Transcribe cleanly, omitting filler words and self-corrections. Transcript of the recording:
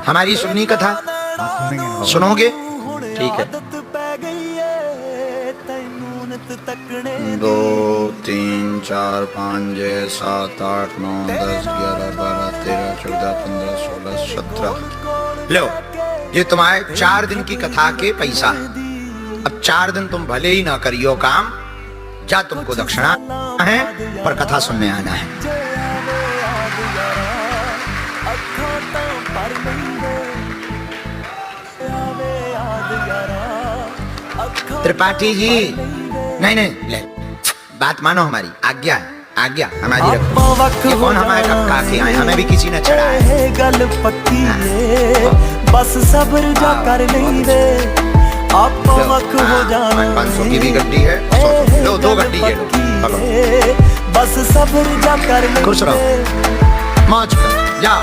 हमारी सुननी कथा? सुनोगे? ठीक है। 2 3 4 5 6 7 8 9 10 11 12 13 14 15 16 17। लो, ये तुम्हारे 4 दिन की कथा के पैसा। अब 4 दिन तुम भले ही ना करियो काम, जा तुमको दक्षिणा है पर कथा सुनने आना है। त्रिपाठी जी, नहीं नहीं, ले बात मानो, हमारी आज्ञा है, आज्ञा हमारी रखो। ये कौन हमारे कक्का के आए, हमें भी किसी ने चढ़ाया है। गल पक्की है, बस सब्र जा कर नहीं रे, आप वक्त हो जाना। 500 की भी गड्डी है, 100 लो, 2 गड्डी है, बस सब्र जा कर नहीं। खुश रहो, मौज करो, जाओ।